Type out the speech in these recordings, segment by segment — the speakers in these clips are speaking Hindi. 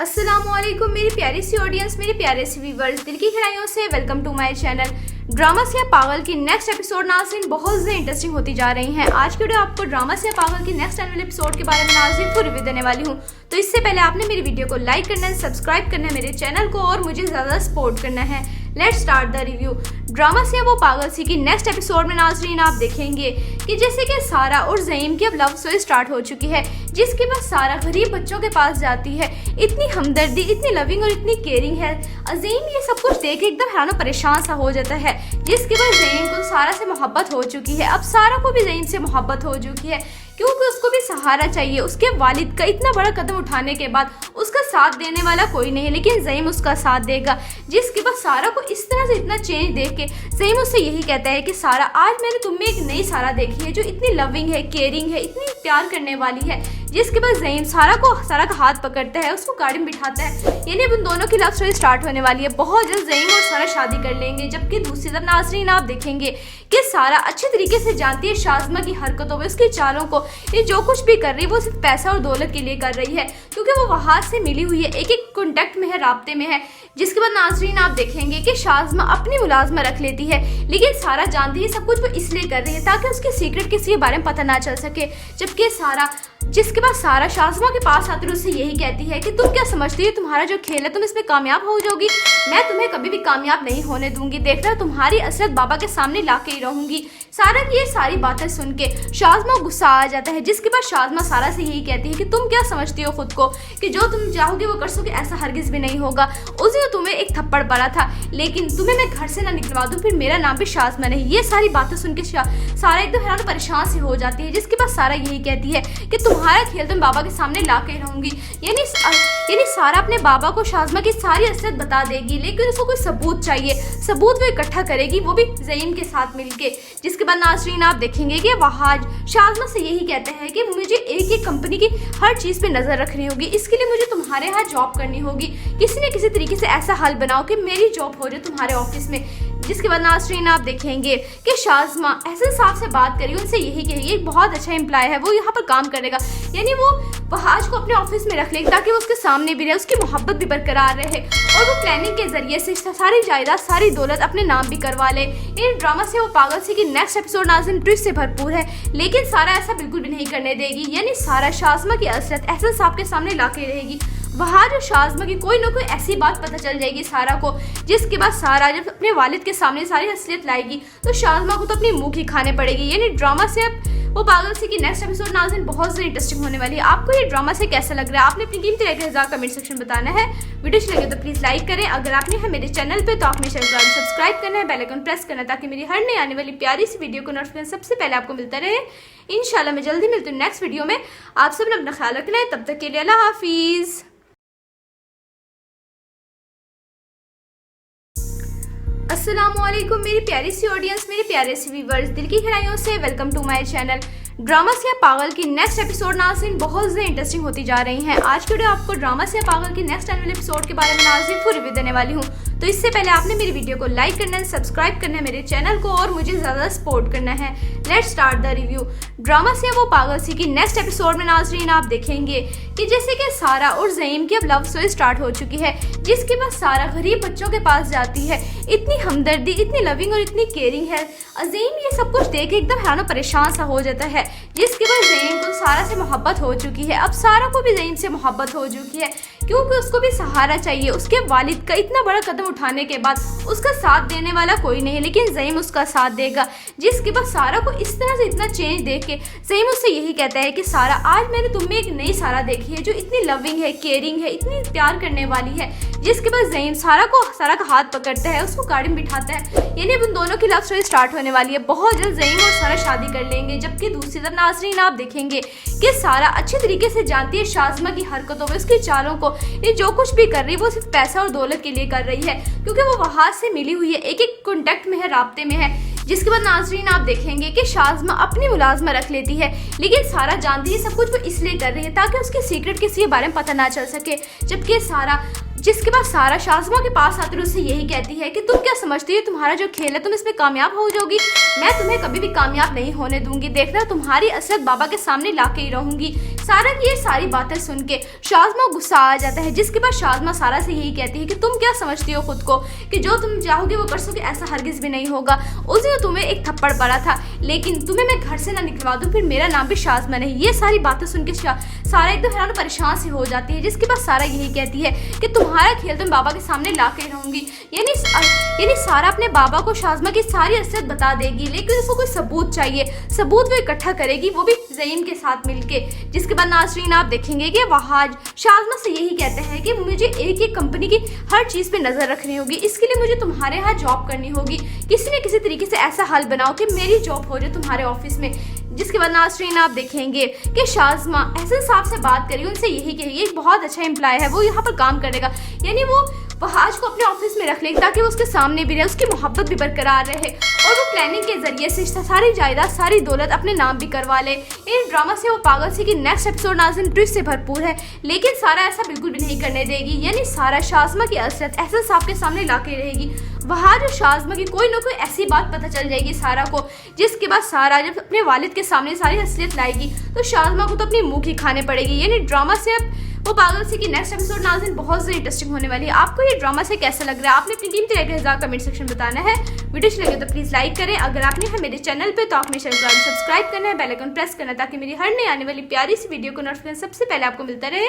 अस्सलामुअलैकुम मेरी प्यारी सी ऑडियंस, मेरे प्यारे सी व्यूवर्स, दिल की गहराइयों से welcome to my channel. Drama से पागल की नेक्स्ट एपिसोड नाज़रीन बहुत ज़्यादा इंटरेस्टिंग होती जा रही हैं। आज की वीडियो आपको ड्रामा से पागल की नेक्स्ट एनुअल एपिसोड के बारे में नाज़रीन पूरी रिव्यू देने वाली हूँ। तो इससे पहले आपने मेरी वीडियो को लाइक करना है, सब्सक्राइब करना है मेरे चैनल को और मुझे ज़्यादा सपोर्ट करना है। Let's start the review. Drama से वो पागल सी की नेक्स्ट एपिसोड में नाज़रीन आप देखेंगे कि जैसे कि सारा और ज़हीम की अब लव स्टोरी स्टार्ट हो चुकी है, जिसके बाद सारा गरीब बच्चों के पास जाती है। इतनी हमदर्दी, इतनी लविंग और इतनी केयरिंग है। अजीम ये सब कुछ देख के एकदम हैरान और परेशान सा हो जाता है, जिसके बाद ज़हीम को सारा से मोहब्बत हो चुकी है। अब सारा को भी ज़हीम से मोहब्बत हो चुकी है, क्योंकि उसको भी सहारा चाहिए। उसके वालिद का इतना बड़ा कदम उठाने के बाद उसका साथ देने वाला कोई नहीं है, लेकिन ज़हीम उसका साथ देगा। जिसके बाद सारा को इस तरह से इतना चेंज देख के ज़हीम उससे यही कहता है कि सारा, आज मैंने तुम में एक नई सारा देखी है जो इतनी लविंग है, केयरिंग है, इतनी प्यार करने वाली है। जिसके बाद ज़हीम सारा का हाथ पकड़ता है, उसको गाड़ी में बिठाता है। यानी अब उन दोनों की लव स्टोरी स्टार्ट होने वाली है। बहुत जल्द ज़हीम और सारा शादी कर लेंगे। जबकि दूसरी तरफ नाज़रीन आप देखेंगे कि सारा अच्छे तरीके से जानती है शाज़मा की हरकतों में, उसकी चालों को। ये जो कुछ भी कर रही है वो सिर्फ पैसा और दौलत के लिए कर रही है, क्योंकि वो वहाँ से मिली हुई है, एक कॉन्टेक्ट में है, राब्ते में है। जिसके बाद नाज़रीन आप देखेंगे कि शाज़मा अपनी मुलाजमा रख लेती है, लेकिन सारा जानती है सब कुछ वो इसलिए कर रही है ताकि उसके सीक्रेट किसी के बारे में पता ना चल सके। जबकि जिसके बाद सारा शाज़मा के पास आकर उससे यही कहती है कि तुम क्या समझती हो, तुम्हारा जो खेल है तुम इसमें कामयाब हो जाओगी, मैं तुम्हें कभी भी कामयाब नहीं होने दूंगी। देखना तुम्हारी असरत बाबा के सामने ला के ही रहूंगी। सारा की ये सारी बातें सुन के शाज़मा गुस्सा आ जाता है। जिसके बाद शाज़मा सारा से यही कहती है कि तुम क्या समझती हो खुद को कि जो तुम चाहोगे वो कर सकोगे, ऐसा हरगिज़ भी नहीं होगा। उस दिन तुम्हें एक थप्पड़ पड़ा था, लेकिन तुम्हें मैं घर से ना निकलवा दूँ फिर मेरा नाम भी शाज़मा नहीं। ये सारी बातें सुन के सारा एकदम हैरान परेशान से हो जाती है। जिसके बाद सारा यही कहती है कि तुम्हारा खेल तुम बाबा के सामने ला के रहूंगी। यानी सारा अपने बाबा को शाज़मा की सारी असलियत बता देगी, लेकिन उसको कोई सबूत चाहिए। सबूत वो इकट्ठा करेगी, वो भी ज़हीम के साथ मिलके। जिसके बाद नाज़रीन आप देखेंगे कि वहाज शाज़मा से यही कहते हैं कि मुझे एक कंपनी की हर चीज़ पे नज़र रखनी होगी, इसके लिए मुझे तुम्हारे यहाँ जॉब करनी होगी। किसी न किसी तरीके से ऐसा हल बनाओ कि मेरी जॉब हो जाए तुम्हारे ऑफिस में। जिसके बाद नाज़रीन आप देखेंगे कि शाज़मा एहसन साहब से बात करी, उनसे यही कही एक बहुत अच्छा एम्प्लॉय है, वो यहाँ पर काम करेगा। यानी वो वहाज को अपने ऑफिस में रख लेगी ताकि वो उसके सामने भी रहे, उसकी मोहब्बत भी बरकरार रहे, और वो प्लानिंग के जरिए से सारी जायदाद, सारी दौलत अपने नाम भी करवा ले। इन ड्रामा से वो पागल सी की नेक्स्ट एपिसोड नाज़रीन ट्विस्ट से भरपूर है, लेकिन सारा ऐसा बिल्कुल भी नहीं करने देगी। यानी सारा शाज़मा की असलियत एहसन साहब के सामने ला के रहेगी। वहाँ जो शाज़मा की कोई ना कोई ऐसी बात पता चल जाएगी सारा को, जिसके बाद सारा जब अपने वालिद के सामने सारी असलियत लाएगी तो शाज़मा को तो अपनी मुँह ही खाने पड़ेगी। यानी ड्रामा से अब वो पागल सी की नेक्स्ट एपिसोड नाज़रीन बहुत ज़्यादा इंटरेस्टिंग होने वाली है। आपको ये ड्रामा से कैसा लग रहा है, आपने अपनी कीमती राय का कमेंट सेक्शन बताना है। वीडियो अच्छी लगे तो प्लीज़ लाइक करें। अगर आपने है मेरे चैनल पे तो आपने चैनल को सब्सक्राइब करना है, बेल आइकन प्रेस करना है, ताकि मेरी हर नई आने वाली प्यारी सी वीडियो को नोटिफिकेशन सबसे पहले आपको मिलता रहे। इंशाल्लाह मैं जल्दी मिलती हूँ नेक्स्ट वीडियो में। आप सब ने अपना ख्याल रखना है, तब तक के लिए अल्लाह हाफिज़। अस्सलामुअलैकुम मेरी प्यारी सी ऑडियंस, मेरे प्यारे सी व्यूवर्स, दिल की गहराइयों से welcome to my channel. Drama से पागल की नेक्स्ट एपिसोड नाज़रीन बहुत ज़्यादा इंटरेस्टिंग होती जा रही हैं। आज की वीडियो आपको ड्रामा से पागल की नेक्स्ट एनुअल एपिसोड के बारे में नाज़रीन पूरी रिव्यू देने वाली हूँ। तो इससे पहले आपने मेरी वीडियो को लाइक करना है, सब्सक्राइब करना है मेरे चैनल को और मुझे ज़्यादा सपोर्ट करना है। Let's start the review. Drama से वो पागल सी की नेक्स्ट एपिसोड में नाज़रीन आप देखेंगे कि जैसे कि सारा और ज़हीम की अब लव स्टोरी स्टार्ट हो चुकी है, जिसके बाद सारा गरीब बच्चों के पास जाती है। इतनी हमदर्दी, इतनी लविंग और इतनी केयरिंग है। अजीम ये सब कुछ देख के एकदम हैरान और परेशान सा हो जाता है, जिसके बाद ज़हीम को सारा से मोहब्बत हो चुकी है। अब सारा को भी ज़हीम से मोहब्बत हो चुकी है, क्योंकि उसको भी सहारा चाहिए। उसके वालिद का इतना बड़ा कदम उठाने के बाद उसका साथ देने वाला कोई नहीं है, लेकिन ज़हीम उसका साथ देगा। जिसके बाद सारा को इस तरह से इतना चेंज देख के ज़हीम उससे यही कहता है कि सारा, आज मैंने तुम में एक नई सारा देखी है जो इतनी लविंग है, केयरिंग है, इतनी प्यार करने वाली है। जिसके बाद ज़हीम सारा का हाथ पकड़ता है, उसको गाड़ी में बिठाता है। यानी अब उन दोनों की लव स्टोरी स्टार्ट होने वाली है। बहुत जल्द ज़हीम और सारा शादी कर लेंगे। जबकि दूसरी तरफ नाज़रीन आप देखेंगे कि सारा अच्छे तरीके से जानती है शाज़मा की हरकतों में, उसकी चालों को। ये जो कुछ भी कर रही है वो सिर्फ पैसा और दौलत के लिए कर रही है, क्योंकि वो वहाँ से मिली हुई है, एक कॉन्टेक्ट में है, राब्ते में है। जिसके बाद नाज़रीन आप देखेंगे कि शाज़मा अपनी मुलाजमा रख लेती है, लेकिन सारा जानती है सब कुछ वो इसलिए कर रही है ताकि उसके सीक्रेट किसी के बारे में पता ना चल सके। जबकि सारा जिसके बाद सारा शाज़मा के पास आकर उससे यही कहती है कि तुम क्या समझती हो तुम्हारा जो खेल है तुम इसमें कामयाब हो जाओगी, मैं तुम्हें कभी भी कामयाब नहीं होने दूंगी, देखना तुम्हारी असलियत बाबा के सामने ला के ही रहूंगी। सारा की ये सारी बातें सुन के शाज़मा गुस्सा आ जाता है, जिसके बाद शाज़मा सारा से यही कहती है कि तुम क्या समझती हो खुद को कि जो तुम चाहोगे वो कर सकोगे, ऐसा हरगिज भी नहीं होगा। उस दिन तुम्हें एक थप्पड़ पड़ा था, लेकिन तुम्हें मैं घर से ना निकलवा दूं फिर मेरा नाम भी शाज़मा नहीं। ये सारी बातें सुन के सारा एकदम हैरान परेशान से हो जाती है, जिसके बाद सारा यही कहती है कि तुम्हारा खेल तुम बाबा के सामने ला के रहूंगी। यानी सारा अपने बाबा को शाज़मा की सारी असलियत बता देगी, लेकिन उसको कोई सबूत चाहिए। सबूत वो इकट्ठा करेगी, वो भी ज़हीम के साथ मिलके। जिसके बाद नाज़रीन आप देखेंगे कि वहाज शाज़मा से यही कहते हैं कि मुझे एक कंपनी की हर चीज़ पे नज़र रखनी होगी, इसके लिए मुझे तुम्हारे यहाँ जॉब करनी होगी। किसी न किसी तरीके से ऐसा हल बनाओ कि मेरी जॉब हो जाए तुम्हारे ऑफिस में। जिसके बाद नाज़रीन आप देखेंगे कि शाज़मा एहसन साहब से बात करी, उनसे यही कही एक बहुत अच्छा एम्प्लॉय है, वो यहाँ पर काम करेगा। यानी वो वहाज को अपने ऑफिस में रख लेगी ताकि वो उसके सामने भी रहे, उसकी मोहब्बत भी बरकरार रहे, और वो प्लानिंग के जरिए से सारी जायदाद सारी दौलत अपने नाम भी करवा ले। इन ड्रामा से वो पागल सी की नेक्स्ट एपिसोड नाज़रीन ट्विस्ट से भरपूर है, लेकिन सारा ऐसा बिल्कुल भी नहीं करने देगी। यानी सारा शाज़मा की असलियत एहसन साहब के सामने ला के रहेगी। वहाँ जो शाज़मा की कोई ना कोई ऐसी बात पता चल जाएगी सारा को, जिसके बाद सारा जब अपने वालिद के सामने सारी असलियत लाएगी तो शाज़मा को तो अपनी मुँह की खाने पड़ेगी। यानी ड्रामा से अब वो पागल सी की नेक्स्ट एपिसोड नाज़रीन बहुत ज़्यादा इंटरेस्टिंग होने वाली है। आपको ये ड्रामा से कैसा लग रहा है आपने अपनी कीमती राय का कमेंट सेक्शन बताना है। वीडियो अच्छी लगे तो प्लीज़ लाइक करें, अगर आपने है मेरे चैनल पे तो आपने चैनल को सब्सक्राइब करना है, बेल आइकन प्रेस करना है ताकि मेरी हर नई आने वाली प्यारी सी वीडियो को नोटिफिकेशन सबसे पहले आपको मिलता रहे।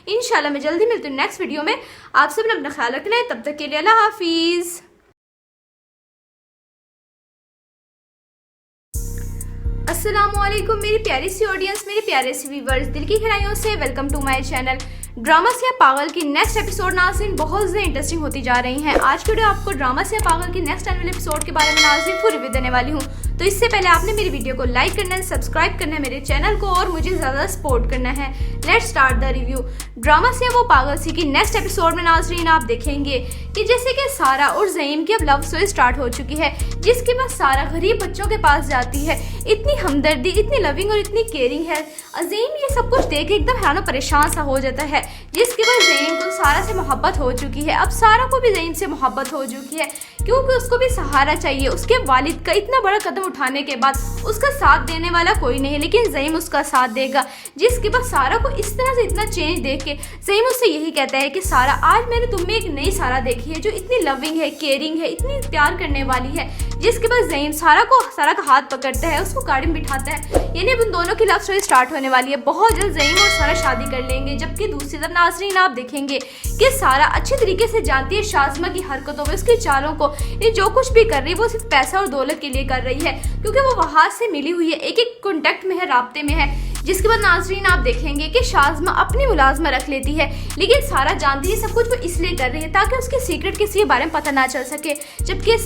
इंशाल्लाह मैं जल्दी मिलती हूँ नेक्स्ट वीडियो में। आप सब ने अपना ख्याल रखना है, तब तक के लिए अल्लाह हाफिज़। अस्सलामुअलैकुम मेरी प्यारी सी ऑडियंस, मेरे प्यारे सी व्यूवर्स, दिल की गहराइयों से welcome to my channel. Drama से पागल की नेक्स्ट एपिसोड नाज़रीन बहुत ज़्यादा इंटरेस्टिंग होती जा रही हैं। आज की वीडियो आपको ड्रामा से पागल की नेक्स्ट एनुअल एपिसोड के बारे में नाज़रीन पूरी रिव्यू देने वाली हूँ। तो इससे पहले आपने मेरी वीडियो को लाइक करना है, सब्सक्राइब करना है मेरे चैनल को और मुझे ज़्यादा सपोर्ट करना है। Let's start the review. Drama से वो पागल सी की नेक्स्ट एपिसोड में नाज़रीन आप देखेंगे कि जैसे कि सारा और ज़हीम की अब लव स्टोरी स्टार्ट हो चुकी है, जिसके बाद सारा गरीब बच्चों के पास जाती है। इतनी हमदर्दी, इतनी लविंग और इतनी केयरिंग है। अज़ीम ये सब कुछ देख के एकदम हैरान परेशान सा हो जाता है, जिसके बाद ज़हीम को सारा से मोहब्बत हो चुकी है। अब सारा को भी ज़हीम से मोहब्बत हो चुकी है, क्योंकि उसको भी सहारा चाहिए। उसके वालिद का इतना बड़ा कदम उठाने के बाद उसका साथ देने वाला कोई नहीं है, लेकिन ज़हीम उसका साथ देगा। जिसके बाद सारा को इस तरह से इतना चेंज देख के ज़हीम उससे यही कहता है कि सारा आज मैंने तुम में एक नई सारा देखी है, जो इतनी लविंग है, केयरिंग है, इतनी प्यार करने वाली है। जिसके बाद ज़हीम सारा का हाथ पकड़ता है, उसको गाड़ी में बिठाता है। यानी अब उन दोनों की लव स्टोरी स्टार्ट होने वाली है। बहुत जल्द ज़हीम और सारा शादी कर लेंगे। जबकि दूसरी तरफ नाज़रीन आप देखेंगे कि सारा अच्छे तरीके से जानती है शाज़मा की हरकतों में, उसकी चालों को। ये जो कुछ भी कर रही है वो सिर्फ पैसा और दौलत के लिए कर रही है, क्योंकि वो वहाँ से मिली हुई है, एक कॉन्टेक्ट में है, राब्ते में है। जिसके बाद नाज़रीन आप देखेंगे कि शाज़मा अपनी मुलाजमा रख लेती है, लेकिन सारा जानती है सब कुछ वो इसलिए कर रही है ताकि उसके सीक्रेट किसी के बारे में पता ना चल सके। जबकि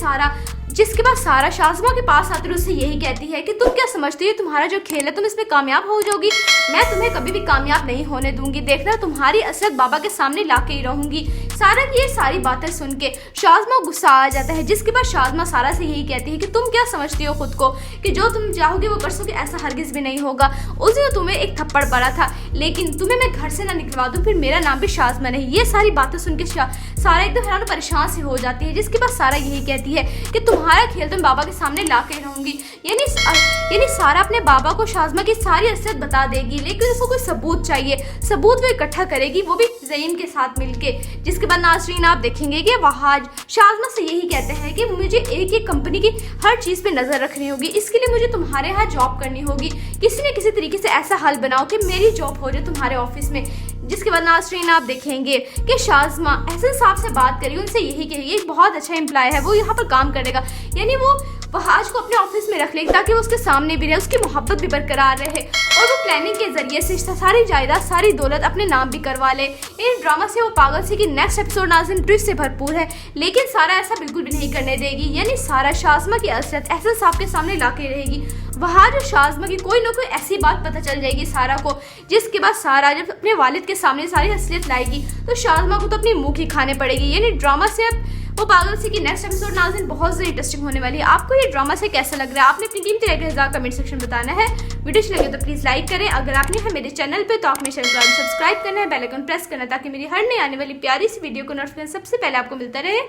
जिसके बाद सारा शाज़मा के पास आकर उससे यही कहती है कि तुम क्या समझती हो तुम्हारा जो खेल है तुम इसमें कामयाब हो जाओगी, मैं तुम्हें कभी भी कामयाब नहीं होने दूंगी, देखना तुम्हारी असलियत बाबा के सामने ला के ही रहूंगी। सारा की ये सारी बातें सुन के शाज़मा गुस्सा आ जाता है, जिसके बाद शाज़मा सारा से यही कहती है कि तुम क्या समझती हो खुद को कि जो तुम चाहोगे वो कर सकोगे, ऐसा हरगिज भी नहीं होगा। उस दिन तुम्हें एक थप्पड़ पड़ा था, लेकिन तुम्हें मैं घर से ना निकलवा दूं फिर मेरा नाम भी शाज़मा नहीं। ये सारी बातें सुन के सारा एकदम हैरान परेशान से हो जाती है, जिसके बाद सारा यही कहती है कि तुम्हारा खेल तुम बाबा के सामने ला के रहूंगी। यानी सारा अपने बाबा को शाज़मा की सारी असलियत बता देगी, लेकिन उसको कोई सबूत चाहिए। सबूत वो इकट्ठा करेगी, वो भी ज़हीम के साथ मिलके। जिसके बाद नाज़रीन आप देखेंगे कि वहाज शाज़मा से यही कहते हैं कि मुझे एक कंपनी की हर चीज़ पे नज़र रखनी होगी, इसके लिए मुझे तुम्हारे यहाँ जॉब करनी होगी। किसी न किसी तरीके से ऐसा हल बनाओ कि मेरी जॉब हो जाए तुम्हारे ऑफिस में। जिसके बाद नाज़रीन आप देखेंगे कि शाज़मा एहसन साहब से बात करी, उनसे यही कही एक बहुत अच्छा एम्प्लॉय है, वो यहाँ पर काम करेगा। यानी वो वहाज को अपने ऑफिस में रख लेगी ताकि वो उसके सामने भी रहे, उसकी मोहब्बत भी बरकरार रहे, और वो प्लानिंग के जरिए से सारी जायदाद सारी दौलत अपने नाम भी करवा ले। इन ड्रामा से वो पागल सी की नेक्स्ट एपिसोड नाज़रीन ट्विस्ट से भरपूर है, लेकिन सारा ऐसा बिल्कुल भी नहीं करने देगी। यानी सारा शाज़मा की असलियत एहसन साहब के सामने ला के रहेगी। वहाँ जो शाज़मा की कोई ना कोई ऐसी बात पता चल जाएगी सारा को, जिसके बाद सारा जब अपने वालिद के सामने सारी असलियत लाएगी तो शाज़मा को तो अपनी मुँह की खाने पड़ेगी। यानी ड्रामा से अब वो पागल सी की नेक्स्ट एपिसोड नाज़रीन बहुत ज़्यादा इंटरेस्टिंग होने वाली है। आपको ये ड्रामा से कैसा लग रहा है आपने अपनी कीमती राय का कमेंट सेक्शन में बताना है। वीडियो अच्छी लगे तो प्लीज़ लाइक करें। अगर आपने है मेरे चैनल पे तो आपने चैनल को सब्सक्राइब करना है, बेल आइकन प्रेस करना है ताकि मेरी हर नई आने वाली प्यारी सी वीडियो को नोटिफिकेशन सबसे पहले आपको मिलता रहे।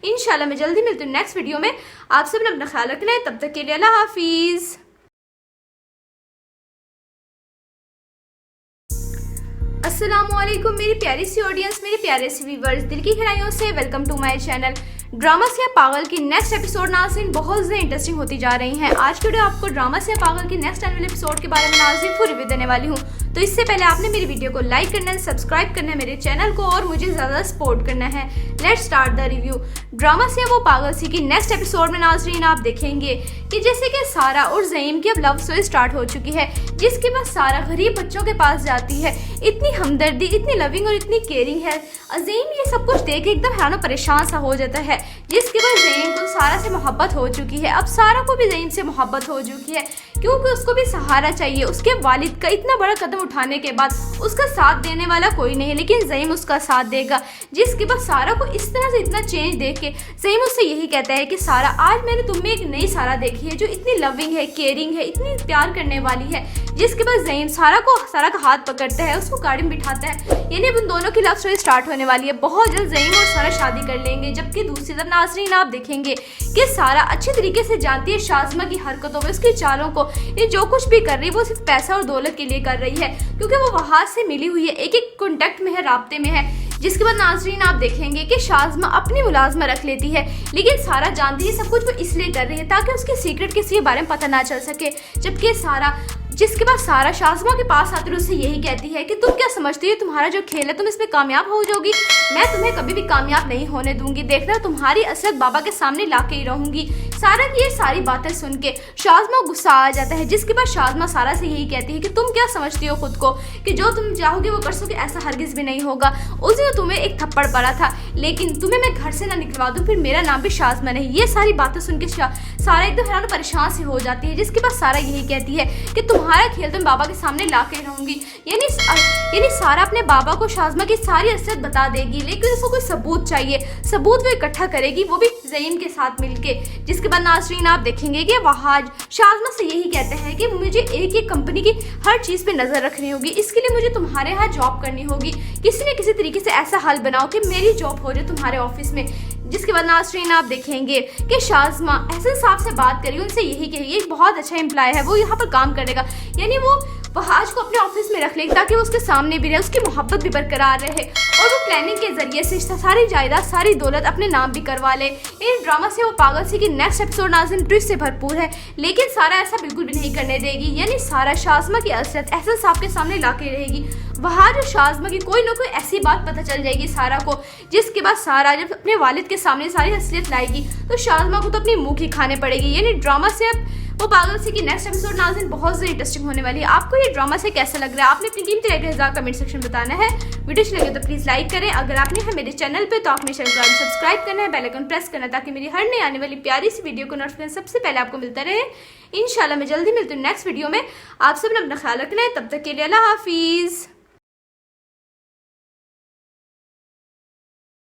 इंशाल्लाह मैं जल्दी मिलती हूँ नेक्स्ट वीडियो में। आप सब ने अपना ख्याल रखना है। तब तक के लिए अल्लाह हाफिज़। अस्सलामुअलैकुम मेरी प्यारी सी ऑडियंस, मेरे प्यारे सी व्यूवर्स, दिल की गहराइयों से welcome to my channel. Drama से पागल की नेक्स्ट एपिसोड नाज़रीन बहुत ज़्यादा इंटरेस्टिंग होती जा रही हैं। आज की वीडियो आपको ड्रामा से पागल की नेक्स्ट एनुअल एपिसोड के बारे में नाज़रीन पूरी रिव्यू देने वाली हूँ। तो इससे पहले आपने मेरी वीडियो को लाइक करना है, सब्सक्राइब करना है मेरे चैनल को और मुझे ज़्यादा सपोर्ट करना है। Let's start the review. Drama से वो पागल सी की नेक्स्ट एपिसोड में नाज़रीन आप देखेंगे कि जैसे कि सारा और ज़हीम की अब लव स्टोरी स्टार्ट हो चुकी है, जिसके बाद सारा गरीब बच्चों के पास जाती है। इतनी हमदर्दी, इतनी लविंग और इतनी केयरिंग है। अज़ीम ये सब कुछ देख के एकदम हैरान परेशान सा हो जाता है, जिसके बाद ज़हीम को सारा से मोहब्बत हो चुकी है। अब सारा को भी ज़हीम से मोहब्बत हो चुकी है, क्योंकि उसको भी सहारा चाहिए। उसके वालिद का इतना बड़ा कदम उठाने के बाद उसका साथ देने वाला कोई नहीं है, लेकिन ज़हीम उसका साथ देगा। जिसके बाद सारा को इस तरह से इतना चेंज देख के ज़हीम उससे यही कहता है कि सारा, आज मैंने तुम में एक नई सारा देखी है जो इतनी लविंग है, केयरिंग है, इतनी प्यार करने वाली है। जिसके बाद ज़हीम सारा का हाथ पकड़ता है, उसको गाड़ी में बिठाता है। यानी अब उन दोनों की लव स्टोरी स्टार्ट होने वाली है। बहुत जल्द ज़हीम और सारा शादी कर लेंगे। जबकि दूसरी तरफ नाज़रीन आप देखेंगे कि सारा अच्छी तरीके से जानती है शाज़मा की हरकतों में, उसकी चालों को। ये जो कुछ भी कर रही है वो सिर्फ पैसा और दौलत के लिए कर रही है, क्योंकि वो वहाँ से मिली हुई है, एक कॉन्टेक्ट में है, राब्ते में है। जिसके बाद नाज़रीन आप देखेंगे कि शाज़मा अपनी मुलाजमा रख लेती है, लेकिन सारा जानती है सब कुछ वो इसलिए कर रही है ताकि उसके सीक्रेट किसी के बारे में पता ना चल सके। जबकि जिसके बाद सारा शाज़मा के पास आकर उससे यही कहती है कि तुम क्या समझती हो तुम्हारा जो खेल है तुम इसमें कामयाब हो जाओगी, मैं तुम्हें कभी भी कामयाब नहीं होने दूंगी, देखना तुम्हारी असलियत बाबा के सामने ला के ही रहूंगी। सारा की ये सारी बातें सुन के शाज़मा गुस्सा आ जाता है। जिसके बाद शाज़मा सारा से यही कहती है कि तुम क्या समझती हो खुद को कि जो तुम चाहोगे वो कर सकोगे, ऐसा हरगिज़ भी नहीं होगा। उस दिन तुम्हें एक थप्पड़ पड़ा था, लेकिन तुम्हें मैं घर से ना निकलवा दूँ फिर मेरा नाम भी शाज़मा नहीं। ये सारी बातें सुन के सारा एकदम हैरान परेशान से हो जाती है। जिसके बाद सारा यही कहती है कि तुम्हारा खेल तुम बाबा के सामने ला के रहूंगी। यानी सारा अपने बाबा को शाज़मा की सारी असलियत बता देगी, लेकिन उसको कोई सबूत चाहिए। सबूत वो इकट्ठा करेगी, वो भी ज़हीम के साथ मिलके। जिसके बाद नाज़रीन आप देखेंगे कि वहाज शाज़मा से यही कहते हैं कि मुझे एक कंपनी की हर चीज़ पे नज़र रखनी होगी, इसके लिए मुझे तुम्हारे यहाँ जॉब करनी होगी। किसी न किसी तरीके से ऐसा हल बनाओ कि मेरी जॉब हो जाए तुम्हारे ऑफिस में। जिसके बाद नाज़रीन आप देखेंगे कि शाज़मा एहसन साहब से बात करी, उनसे यही कही एक बहुत अच्छा एम्प्लॉय है, वो यहाँ पर काम करेगा। यानी वो वहाज को अपने ऑफिस में रख लेगी ताकि वो उसके सामने भी रहे, उसकी मोहब्बत भी बरकरार रहे और वो प्लानिंग के जरिए से सारी जायदाद, सारी दौलत अपने नाम भी करवा ले। इन ड्रामा से वो पागल सी की नेक्स्ट एपिसोड नाज़रीन ट्विस्ट से भरपूर है, लेकिन सारा ऐसा बिल्कुल भी नहीं करने देगी। यानी सारा शाज़मा की असलियत एहसन साहब के सामने ला के रहेगी। वहाँ जो शाज़मा की कोई ना कोई ऐसी बात पता चल जाएगी सारा को, जिसके बाद सारा जब अपने वालिद के सामने सारी असलियत लाएगी तो शाज़मा को तो अपनी मुँह की खाने पड़ेगी। यानी ड्रामा से वो पागल सी की नेक्स्ट एपिसोड नाज़रीन बहुत ज़्यादा इंटरेस्टिंग होने वाली है। आपको ये ड्रामा से कैसा लग रहा है आपने अपनी कीमती राय का कमेंट सेक्शन में बताना है। वीडियो अच्छी लगे तो प्लीज़ लाइक करें। अगर आपने है मेरे चैनल पे तो आपने चैनल को सब्सक्राइब करना है, बेल आइकन प्रेस करना है ताकि मेरी हर नई आने वाली प्यारी सी वीडियो को नोटिफिकेशन सबसे पहले आपको मिलता रहे। इंशाल्लाह मैं जल्दी मिलती हूँ नेक्स्ट वीडियो में। आप सब ने अपना ख्याल रखना है। तब तक के लिए अल्लाह हाफिज़।